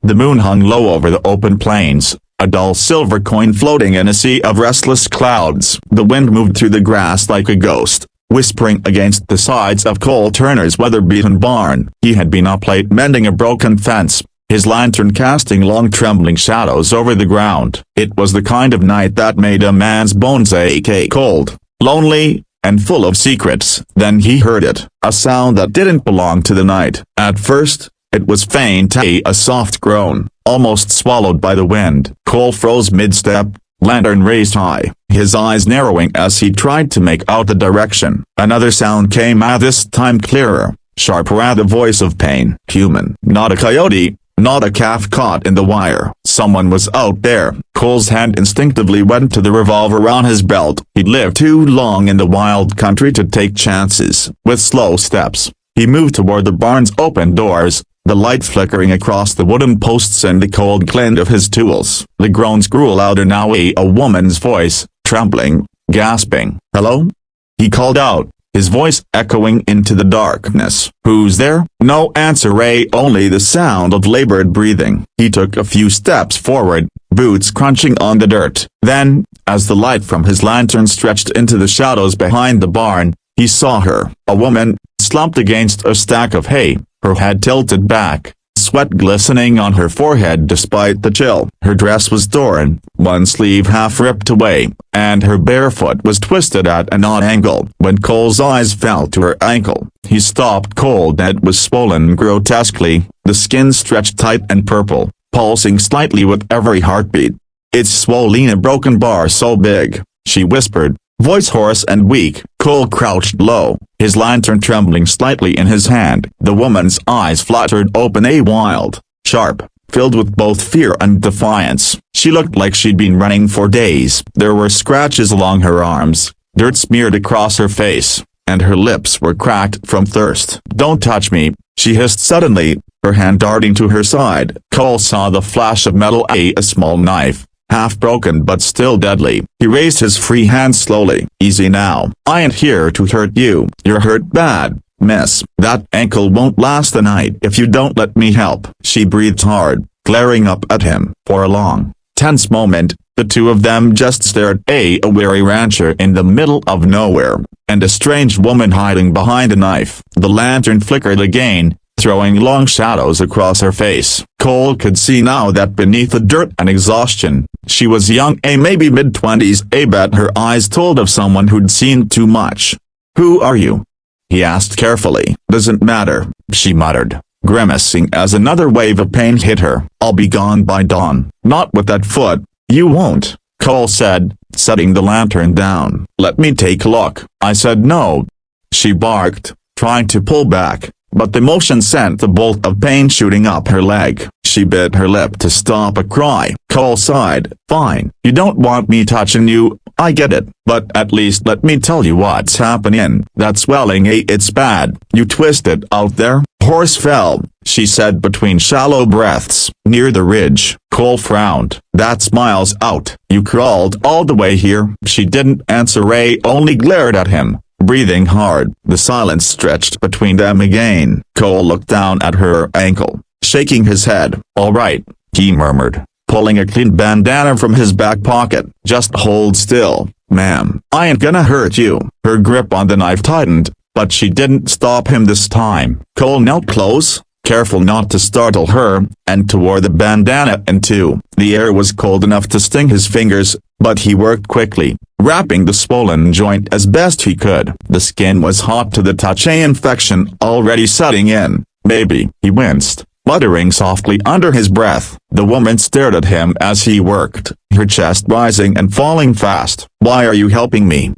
The moon hung low over the open plains, a dull silver coin floating in a sea of restless clouds. The wind moved through the grass like a ghost, whispering against the sides of Cole Turner's weather-beaten barn. He had been up late mending a broken fence, his lantern casting long trembling shadows over the ground. It was the kind of night that made a man's bones ache, cold, lonely, and full of secrets. Then he heard it, a sound that didn't belong to the night. At first, it was faint, a soft groan, almost swallowed by the wind. Cole froze mid-step, lantern raised high, his eyes narrowing as he tried to make out the direction. Another sound came, this time clearer, sharper, the voice of pain. Human. Not a coyote, not a calf caught in the wire. Someone was out there. Cole's hand instinctively went to the revolver on his belt. He'd lived too long in the wild country to take chances. With slow steps, he moved toward the barn's open doors, the light flickering across the wooden posts and the cold glint of his tools. The groans grew louder now, a woman's voice, trembling, gasping. "Hello?" he called out, his voice echoing into the darkness. "Who's there?" No answer, only the sound of labored breathing. He took a few steps forward, boots crunching on the dirt. Then, as the light from his lantern stretched into the shadows behind the barn, he saw her, a woman, slumped against a stack of hay, her head tilted back, sweat glistening on her forehead despite the chill. Her dress was torn, one sleeve half ripped away, and her bare foot was twisted at an odd angle. When Cole's eyes fell to her ankle, he stopped cold. It was swollen grotesquely, the skin stretched tight and purple, pulsing slightly with every heartbeat. "It's swollen, a broken bar so big," she whispered, voice hoarse and weak. Cole crouched low, his lantern trembling slightly in his hand. The woman's eyes fluttered open, wild, sharp, filled with both fear and defiance. She looked like she'd been running for days. There were scratches along her arms, dirt smeared across her face, and her lips were cracked from thirst. "Don't touch me," she hissed suddenly, her hand darting to her side. Cole saw the flash of metal, a small knife, half broken but still deadly. He raised his free hand slowly. "Easy now. I ain't here to hurt you. You're hurt bad, miss. That ankle won't last the night if you don't let me help." She breathed hard, glaring up at him. For a long, tense moment, the two of them just stared, a weary rancher in the middle of nowhere, and a strange woman hiding behind a knife. The lantern flickered again, throwing long shadows across her face. Cole could see now that beneath the dirt and exhaustion, she was young, maybe mid-20s, but her eyes told of someone who'd seen too much. "Who are you?" he asked carefully. "Doesn't matter," she muttered, grimacing as another wave of pain hit her. "I'll be gone by dawn." "Not with that foot." "You won't," Cole said, setting the lantern down. "Let me take a look." "I said no," she barked, trying to pull back, but the motion sent a bolt of pain shooting up her leg. She bit her lip to stop a cry. Cole sighed. "Fine. You don't want me touching you, I get it, but at least let me tell you what's happening. That swelling, it's bad. You twisted out there." "Horse fell," she said between shallow breaths. "Near the ridge." Cole frowned. "That's miles out." "You crawled all the way here." She didn't answer, only glared at him, breathing hard. The silence stretched between them again. Cole looked down at her ankle, shaking his head. "All right," he murmured, pulling a clean bandana from his back pocket. "Just hold still, ma'am. I ain't gonna hurt you." Her grip on the knife tightened, but she didn't stop him this time. Cole knelt close, careful not to startle her, and tore the bandana in two. The air was cold enough to sting his fingers, but he worked quickly, wrapping the swollen joint as best he could. The skin was hot to the touch, an infection already setting in. "Maybe," he winced, muttering softly under his breath. The woman stared at him as he worked, her chest rising and falling fast. "Why are you helping me?"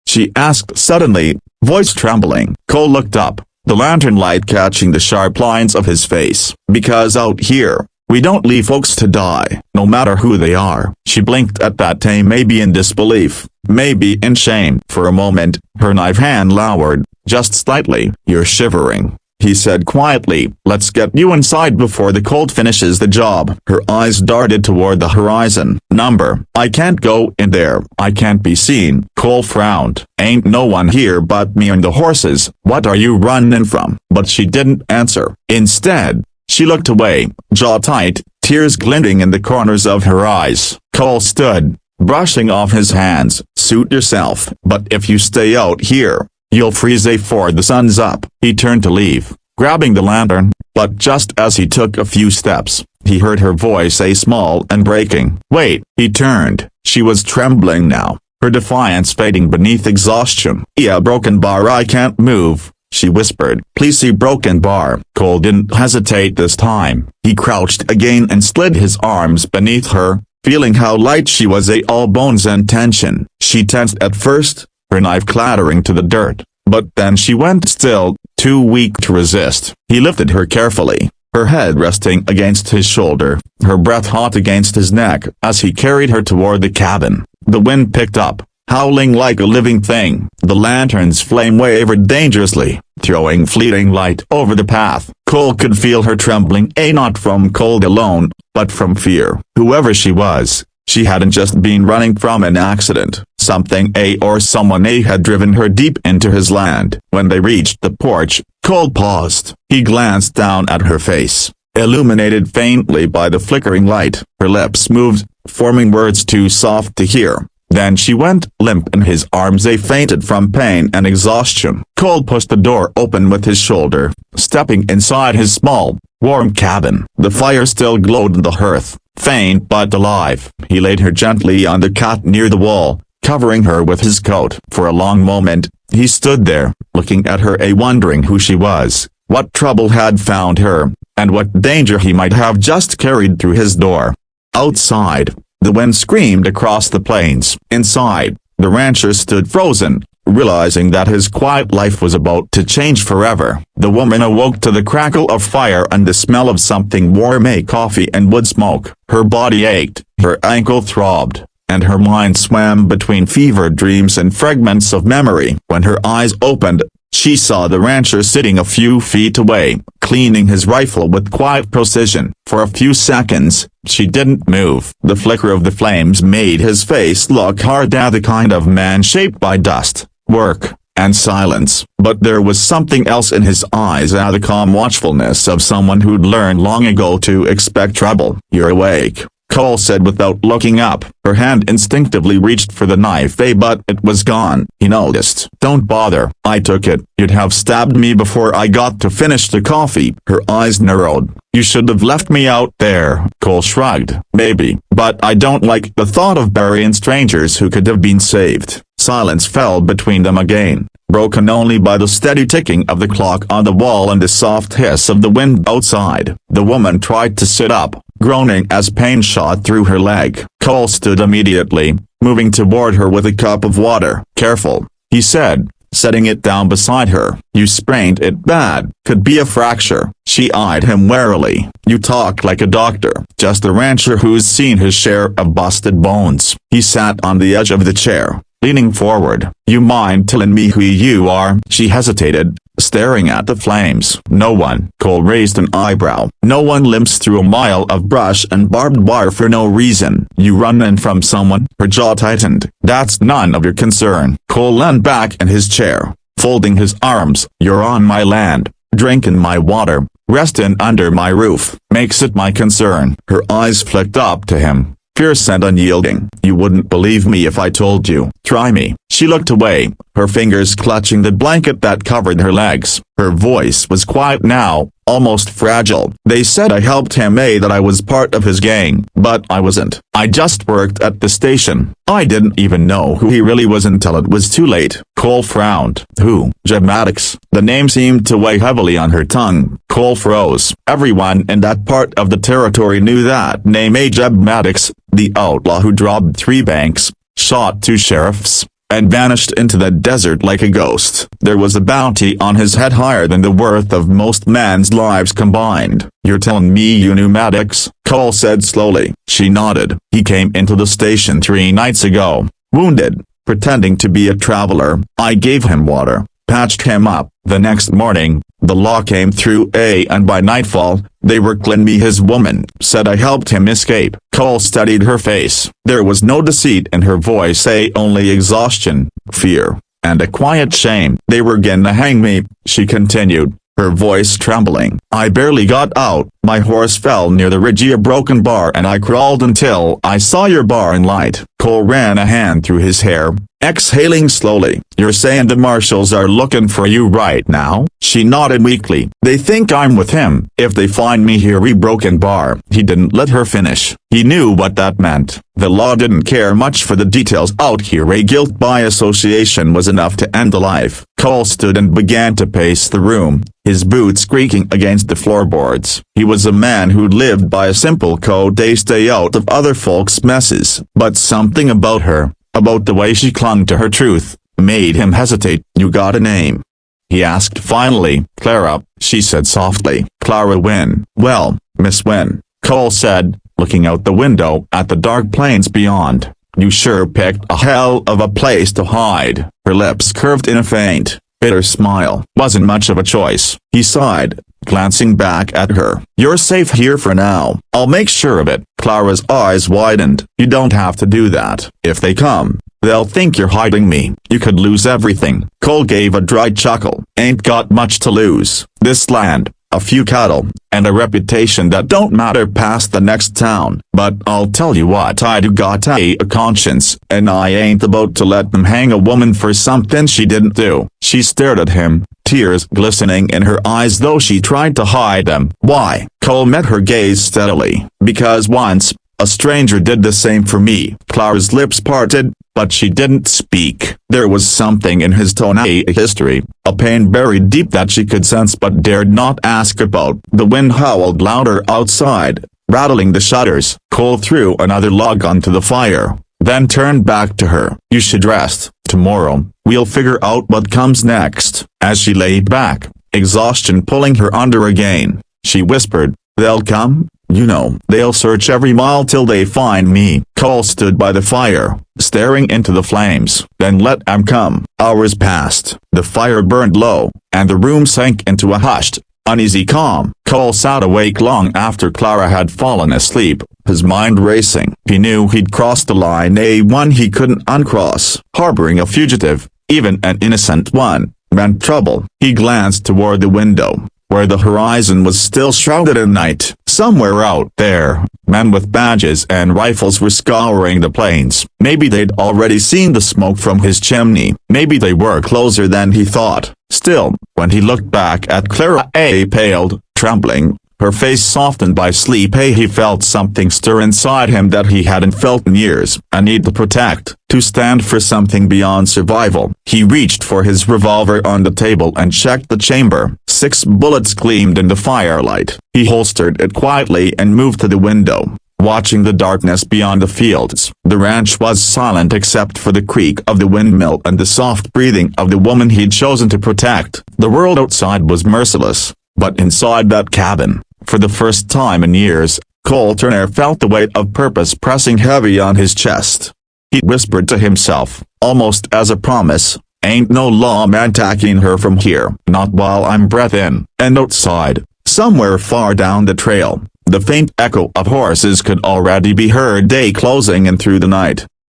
she asked suddenly, voice trembling. Cole looked up, the lantern light catching the sharp lines of his face. "Because out here, we don't leave folks to die, no matter who they are." She blinked at that, maybe in disbelief, maybe in shame. For a moment, her knife hand lowered, just slightly. "You're shivering," he said quietly. "Let's get you inside before the cold finishes the job." Her eyes darted toward the horizon. "Number, I can't go in there. I can't be seen." Cole frowned. "Ain't no one here but me and the horses. What are you running from?" But she didn't answer. Instead, she looked away, jaw tight, tears glinting in the corners of her eyes. Cole stood, brushing off his hands. Suit yourself. But if you stay out here, you'll freeze before the sun's up. He turned to leave, grabbing the lantern, but just as he took a few steps, he heard her voice say small and breaking, "Wait." He turned. She was trembling now, her defiance fading beneath exhaustion. "Yeah, broken bar, I can't move," she whispered. "Please see broken bar." Cole didn't hesitate this time. He crouched again and slid his arms beneath her, feeling how light she was, all bones and tension. She tensed at first, her knife clattering to the dirt, but then she went still, too weak to resist. He lifted her carefully, her head resting against his shoulder, her breath hot against his neck as he carried her toward the cabin. The wind picked up, howling like a living thing. The lantern's flame wavered dangerously, throwing fleeting light over the path. Cole could feel her trembling, not from cold alone, but from fear. Whoever she was, she hadn't just been running from an accident. Something or someone had driven her deep into his land. When they reached the porch, Cole paused. He glanced down at her face, illuminated faintly by the flickering light. Her lips moved, forming words too soft to hear. Then she went limp in his arms. They fainted from pain and exhaustion. Cole pushed the door open with his shoulder, stepping inside his small, warm cabin. The fire still glowed on the hearth, faint but alive. He laid her gently on the cot near the wall, covering her with his coat. For a long moment, he stood there, looking at her, wondering who she was, what trouble had found her, and what danger he might have just carried through his door. Outside, the wind screamed across the plains. Inside, the rancher stood frozen, realizing that his quiet life was about to change forever. The woman awoke to the crackle of fire and the smell of something warm, coffee and wood smoke. Her body ached, her ankle throbbed, and her mind swam between fevered dreams and fragments of memory. When her eyes opened, she saw the rancher sitting a few feet away, cleaning his rifle with quiet precision. For a few seconds, she didn't move. The flicker of the flames made his face look hard, the kind of man shaped by dust, work, and silence. But there was something else in his eyes, the calm watchfulness of someone who'd learned long ago to expect trouble. "You're awake," Cole said without looking up. Her hand instinctively reached for the knife, but it was gone. He noticed. "Don't bother, I took it. You'd have stabbed me before I got to finish the coffee." Her eyes narrowed. "You should have left me out there." Cole shrugged. "Maybe, but I don't like the thought of burying strangers who could have been saved." Silence fell between them again, broken only by the steady ticking of the clock on the wall and the soft hiss of the wind outside. The woman tried to sit up, groaning as pain shot through her leg. Cole stood immediately, moving toward her with a cup of water. "Careful," he said, setting it down beside her. "You sprained it bad. Could be a fracture." She eyed him warily. "You talk like a doctor." "Just a rancher who's seen his share of busted bones." He sat on the edge of the chair, leaning forward. "You mind telling me who you are?" She hesitated, staring at the flames. "No one." Cole raised an eyebrow. "No one limps through a mile of brush and barbed wire for no reason." "You run in from someone?" Her jaw tightened. "That's none of your concern." Cole leaned back in his chair, folding his arms. "You're on my land, drinking my water, resting under my roof. Makes it my concern." Her eyes flicked up to him, fierce and unyielding. "You wouldn't believe me if I told you." "Try me." She looked away, her fingers clutching the blanket that covered her legs. Her voice was quiet now, almost fragile. "They said I helped him, that I was part of his gang, but I wasn't. I just worked at the station. I didn't even know who he really was until it was too late." Cole frowned. "Who?" "Jeb Maddox." The name seemed to weigh heavily on her tongue. Cole froze. Everyone in that part of the territory knew that name, Jeb Maddox, the outlaw who robbed 3 banks, shot 2 sheriffs, and vanished into the desert like a ghost. There was a bounty on his head higher than the worth of most men's lives combined. "You're telling me you knew Maddox?" Cole said slowly. She nodded. "He came into the station 3 nights ago, wounded, pretending to be a traveler. I gave him water, patched him up. The next morning, the law came through, and by nightfall, they were killing me. His woman said I helped him escape." Cole studied her face. There was no deceit in her voice, only exhaustion, fear, and a quiet shame. "They were gonna hang me," she continued, her voice trembling. "I barely got out. My horse fell near the ridge of a broken bar and I crawled until I saw your barn light." Cole ran a hand through his hair, exhaling slowly. "You're saying the marshals are looking for you right now?" She nodded weakly. "They think I'm with him. If they find me here broken bar." He didn't let her finish. He knew what that meant. The law didn't care much for the details out here. Guilt by association was enough to end a life. Cole stood and began to pace the room, his boots creaking against the floorboards. He was a man who lived by a simple code: they stay out of other folks' messes. But something about her, about the way she clung to her truth, made him hesitate. "You got a name?" he asked finally. "Clara," she said softly. "Clara Wynne." "Well, Miss Wynne," Cole said, looking out the window at the dark plains beyond, "you sure picked a hell of a place to hide." Her lips curved in a faint, bitter smile. "Wasn't much of a choice," he sighed, glancing back at her. "You're safe here for now. I'll make sure of it." Clara's eyes widened. "You don't have to do that. If they come, they'll think you're hiding me. You could lose everything." Cole gave a dry chuckle. "Ain't got much to lose. This land, a few cattle, and a reputation that don't matter past the next town. But I'll tell you what, I do got a conscience, and I ain't about to let them hang a woman for something she didn't do." She stared at him, tears glistening in her eyes though she tried to hide them. "Why?" Cole met her gaze steadily. "Because once, a stranger did the same for me." Clara's lips parted, but she didn't speak. There was something in his tone, a history, a pain buried deep that she could sense but dared not ask about. The wind howled louder outside, rattling the shutters. Cole threw another log onto the fire, then turned back to her. "You should rest. Tomorrow, we'll figure out what comes next." As she lay back, exhaustion pulling her under again, she whispered, "They'll come? You know, they'll search every mile till they find me." Cole stood by the fire, staring into the flames. "Then let them come." Hours passed. The fire burned low, and the room sank into a hushed, uneasy calm. Cole sat awake long after Clara had fallen asleep, his mind racing. He knew he'd crossed a line, one he couldn't uncross. Harboring a fugitive, even an innocent one, meant trouble. He glanced toward the window, where the horizon was still shrouded in night. Somewhere out there, men with badges and rifles were scouring the plains. Maybe they'd already seen the smoke from his chimney. Maybe they were closer than he thought. Still, when he looked back at Clara, paled, trembling, her face softened by sleep, he felt something stir inside him that he hadn't felt in years. A need to protect, to stand for something beyond survival. He reached for his revolver on the table and checked the chamber. 6 bullets gleamed in the firelight. He holstered it quietly and moved to the window, watching the darkness beyond the fields. The ranch was silent except for the creak of the windmill and the soft breathing of the woman he'd chosen to protect. The world outside was merciless, but inside that cabin, for the first time in years, Cole Turner felt the weight of purpose pressing heavy on his chest. He whispered to himself, almost as a promise, "Ain't no lawman taking her from here, not while I'm breathin'." And outside, somewhere far down the trail, the faint echo of horses could already be heard, closing in through the night.